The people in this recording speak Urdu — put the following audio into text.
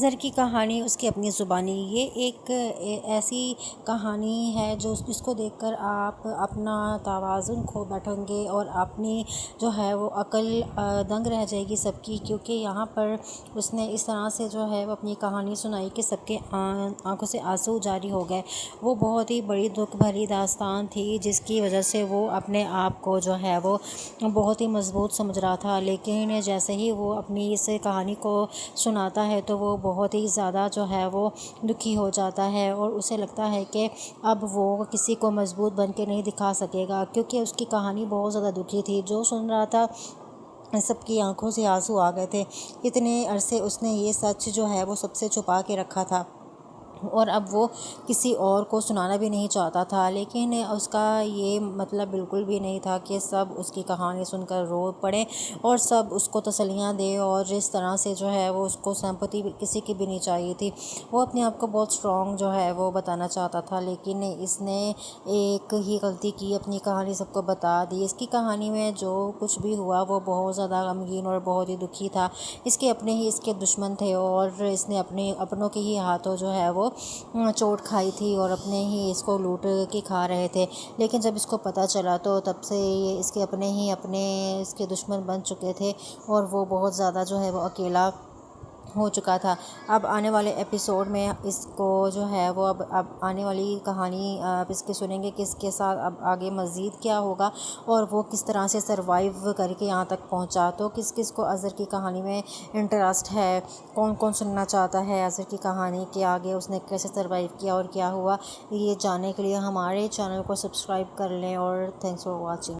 اظہر کی کہانی اس کی اپنی زبانی، یہ ایک ایسی کہانی ہے جو اس کو دیکھ کر آپ اپنا توازن کھو بیٹھیں گے اور اپنی جو ہے وہ عقل دنگ رہ جائے گی سب کی، کیونکہ یہاں پر اس نے اس طرح سے جو ہے وہ اپنی کہانی سنائی کہ سب کے آنکھوں سے آنسو جاری ہو گئے۔ وہ بہت ہی بڑی دکھ بھری داستان تھی جس کی وجہ سے وہ اپنے آپ کو جو ہے وہ بہت ہی مضبوط سمجھ رہا تھا، لیکن جیسے ہی وہ اپنی اس کہانی کو سناتا ہے تو وہ بہت ہی زیادہ جو ہے وہ دکھی ہو جاتا ہے اور اسے لگتا ہے کہ اب وہ کسی کو مضبوط بن کے نہیں دکھا سکے گا، کیونکہ اس کی کہانی بہت زیادہ دکھی تھی۔ جو سن رہا تھا سب کی آنکھوں سے آنسو آ گئے تھے۔ اتنے عرصے اس نے یہ سچ جو ہے وہ سب سے چھپا کے رکھا تھا اور اب وہ کسی اور کو سنانا بھی نہیں چاہتا تھا، لیکن اس کا یہ مطلب بالکل بھی نہیں تھا کہ سب اس کی کہانی سن کر رو پڑیں اور سب اس کو تسلیاں دیں، اور جس طرح سے جو ہے وہ اس کو سمپتی کسی کی بھی نہیں چاہیے تھی۔ وہ اپنے آپ کو بہت اسٹرانگ جو ہے وہ بتانا چاہتا تھا، لیکن اس نے ایک ہی غلطی کی، اپنی کہانی سب کو بتا دی۔ اس کی کہانی میں جو کچھ بھی ہوا وہ بہت زیادہ غمگین اور بہت ہی دکھی تھا۔ اس کے اپنے ہی اس کے دشمن تھے اور اس نے اپنوں کے ہی ہاتھوں جو ہے وہ چوٹ کھائی تھی اور اپنے ہی اس کو لوٹ کے کھا رہے تھے، لیکن جب اس کو پتہ چلا تو تب سے یہ اس کے اس کے دشمن بن چکے تھے اور وہ بہت زیادہ جو ہے وہ اکیلا ہو چکا تھا۔ اب آنے والے ایپیسوڈ میں اس کو جو ہے وہ اب آنے والی کہانی آپ اس کی سنیں گے کہ اس کے ساتھ اب آگے مزید کیا ہوگا اور وہ کس طرح سے سروائیو کر کے یہاں تک پہنچا۔ تو کس کس کو اظہر کی کہانی میں انٹرسٹ ہے، کون کون سننا چاہتا ہے اظہر کی کہانی کہ آگے اس نے کیسے سروائیو کیا اور کیا ہوا، یہ جاننے کے لیے ہمارے چینل کو سبسکرائب کر لیں، اور تھینکس فار واچنگ۔